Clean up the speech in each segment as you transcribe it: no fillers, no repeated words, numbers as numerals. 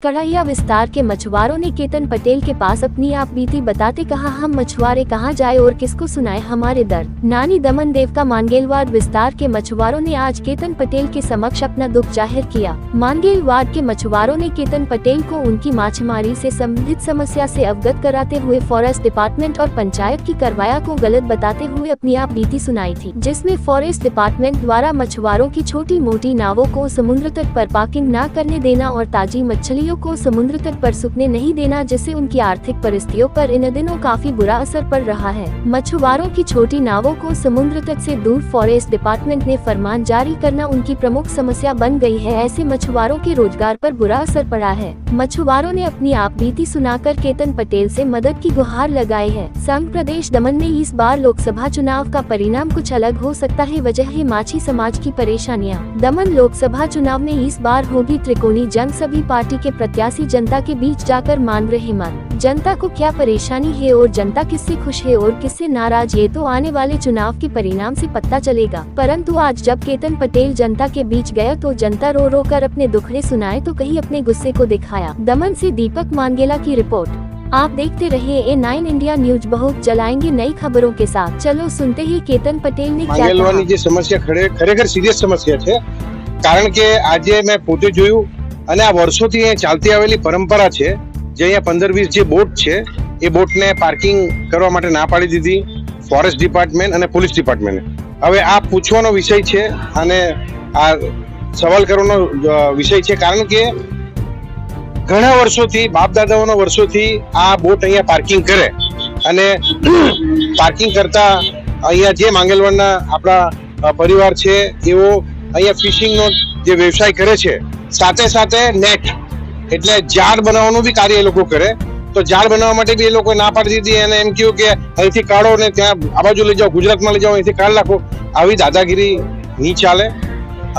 कढ़ैया विस्तार के मछुआरों ने केतन पटेल के पास अपनी आप बीती बताते कहा, हम मछुआरे कहाँ जाए और किसको सुनाए हमारे दर्द। नानी दमन देव का मानगेलवाड़ विस्तार के मछुआरों ने आज केतन पटेल के समक्ष अपना दुख जाहिर किया। मानगेलवाड़ के मछुआरों ने केतन पटेल को उनकी मछुआरी से संबंधित समस्या से अवगत कराते हुए फॉरेस्ट डिपार्टमेंट और पंचायत की कार्रवाई को गलत बताते हुए अपनी आप बीती सुनाई थी, जिसमें फॉरेस्ट डिपार्टमेंट द्वारा मछुआरों की छोटी मोटी नावों को समुद्र तट पर पार्किंग न करने देना और ताजी मछली को समुद्र तट पर सूखने नहीं देना, जिससे उनकी आर्थिक परिस्थितियों पर इन दिनों काफी बुरा असर पड़ रहा है। मछुआरों की छोटी नावों को समुद्र तट से दूर फॉरेस्ट डिपार्टमेंट ने फरमान जारी करना उनकी प्रमुख समस्या बन गई है। ऐसे मछुआरों के रोजगार पर बुरा असर पड़ा है। मछुआरों ने अपनी आप बीती सुनाकर केतन पटेल से मदद की गुहार लगाई है। संघ प्रदेश दमन में इस बार लोकसभा चुनाव का परिणाम कुछ अलग हो सकता है, वजह है माछी समाज की परेशानियां। दमन लोकसभा चुनाव में इस बार होगी त्रिकोणी जंग। सभी पार्टी के प्रत्याशी जनता के बीच जाकर मान रहे मत। जनता को क्या परेशानी है और जनता किससे खुश है और किससे नाराज है, तो आने वाले चुनाव के परिणाम से पता चलेगा। परंतु आज जब केतन पटेल जनता के बीच गया तो जनता रो रो कर अपने दुखड़े सुनाए तो कहीं अपने गुस्से को दिखाया। दमन से दीपक मानगेला की रिपोर्ट। आप देखते रहिए A9 इंडिया न्यूज। बहुत जलाएंगे नई खबरों के साथ। चलो सुनते ही केतन पटेल ने क्या कहा। જે સમસ્યા ખરેખર સિરિયસ સમસ્યા છે, કારણ કે આજે મેં પોતે જોયું અને આ વર્ષોથી ચાલતી આવેલી પરંપરા છે, જે અહીંયા 15-20 જે બોટ છે એ બોટને પાર્કિંગ કરવા માટે ના પાડી દીધી ફોરેસ્ટ ડિપાર્ટમેન્ટ અને પોલીસ ડિપાર્ટમેન્ટે। હવે આ પૂછવાનો વિષય છે અને આ સવાલ કરવાનો વિષય છે, કારણ કે ઘણા વર્ષોથી બાપ દાદાઓના વર્ષોથી આ બોટ અહીંયા પાર્કિંગ કરે અને પાર્કિંગ કરતા અહીંયા જે માંગેલવાડના આપણા પરિવાર છે એવો અહીંયા ફિશિંગનો જે વ્યવસાય કરે છે, સાથે સાથે નેટ એટલે ઝાડ બનાવવાનું બી કાર્ય એ લોકો કરે। તો ઝાડ બનાવવા માટે બી એ લોકો ના પાડી દીધી અને એમ કહ્યું કે અહીંથી કાઢો ને ત્યાં આ બાજુ લઈ જાઓ, ગુજરાતમાં લઈ જાઓ, અહીંથી કાઢી નાખો। આવી દાદાગીરી નહીં ચાલે।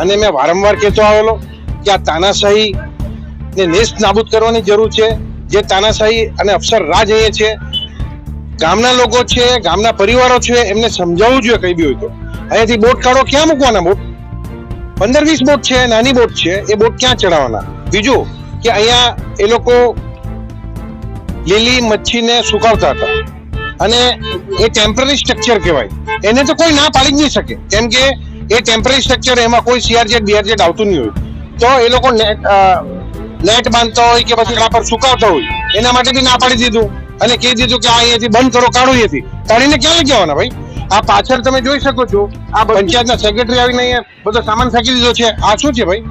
અને મેં વારંવાર કહેતો આવેલો કે આ તાનાશાહી ને નેસ્ત નાબૂદ કરવાની જરૂર છે। જે તાનાશાહી અને અફસર રાજ અહીંયા છે, ગામના લોકો છે, ગામના પરિવારો છે, એમને સમજાવવું જોઈએ કઈ બી હોય તો। અહીંયાથી બોટ કાઢો, ક્યાં મૂકવાના બોટ? 15-20 બોટ છે, નાની બોટ છે, એ બોટ ક્યાં ચડાવવાના? બીજું કે અહીંયા એ લોકો લીલી મચ્છીને સુકાવતા હતા અને એ ટેમ્પરરી સ્ટ્રક્ચર કહેવાય, એને તો કોઈ ના પાડી જ નહીં શકે, કેમ કે એ ટેમ્પરરી સ્ટ્રક્ચર એમાં કોઈ CRZ BRZ આવતું નહીં હોય। તો એ લોકો નેટ બાંધતા હોય કે પછી એના પર સુકાવતા હોય, એના માટે બી ના પાડી દીધું અને કહી દીધું કે આ અહીંયાથી બંધ કરો, કાઢો અહીંયાથી। કાઢીને ક્યાં લઈ જવાના ભાઈ? આ પાછળ તમે જોઈ શકો છો, આ પંચાયતના સેક્રેટરી આવીને અહીંયા બધો સામાન ફેંકી દીધો છે। આ શું છે ભાઈ?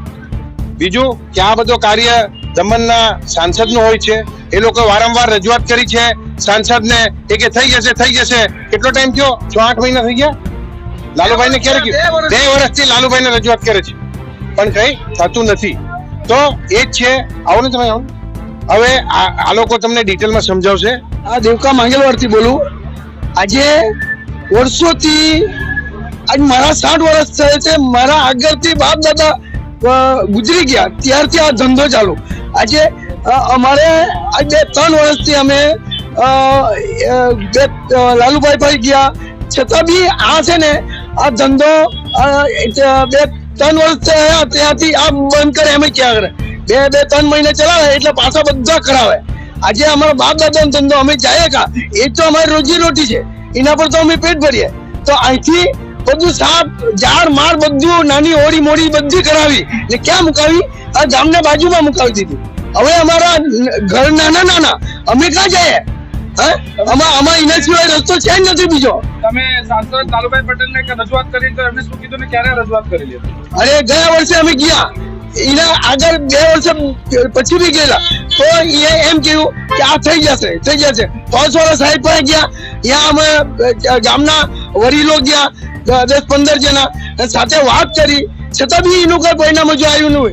બીજું કે આ બધો કાર્ય દમણના સાંસદનો હોય છે, એ લોકો વારંવાર રજૂઆત કરી છે સાંસદને કે થઈ જશે। કેટલો ટાઈમ થયો? 6-8 મહિના થઈ ગયા। લાલુભાઈને ક્યારે કહ્યું? 2 વર્ષથી લાલુભાઈને રજૂઆત કરે છે પણ કઈ થતું નથી। તો એ જ છે। આવો ને તમે, આવો। હવે આ લોકો તમને ડિટેલમાં સમજાવશે। આ દેવકા માંગેલવાડથી બોલું। આજે વર્ષોથી આજ મારા 60 વર્ષ થયા છે। મારા આગળથી બાપ દાદા ગુજરી ગયા ત્યારથી આ ધંધો ચાલુ। આજે અમારે આજ 2-3 વર્ષથી અમે લાલુભાઈ ભાઈ ગયા છતાં બી આ છે ને આ ધંધો 2-3 વર્ષ થયા ત્યાંથી આ બંધ કરે એમ ક્યાં કરે। 2-3 મહિને ચલાવે એટલે પાછા બધા કરાવે। આજે અમારા બાપ દાદાનો ધંધો અમે જાય કા, એ તો અમારી રોજી રોટી છે, એના પર તો અમે પેટ ભરીએ। તો અહીંથી બધું સાપ ઝાડ માર બધું નાની ઓડી મોડી બધી કરાવી ને ક્યાં મુકાવી? આ ગામના બાજુમાં મુકાવી દીધું। હવે અમારા ઘર નાના અમે ક્યાં જઈએ? આમાં એના સિવાય રસ્તો છે જ નથી બીજો। તમે સાંસદ લાલુભાઈ પટેલને રજૂઆત કરી તો એમને શું કીધું ને ક્યારે રજૂઆત કરી લીધી? અરે ગયા વર્ષે અમે ગયા, એના આગળ 2 વર્ષ પછી બી ગયેલા તો એ એમ કહ્યું કે આ થઈ જશે। ફોરેસ્ટવાળા સાહેબ પાસે ગયા, ત્યાં અમે ગામના વડીલો ગયા 10-15 જણા સાથે વાત કરી, છતાં બી એનું કોઈ પરિણામ હજુ આવ્યું નહીં।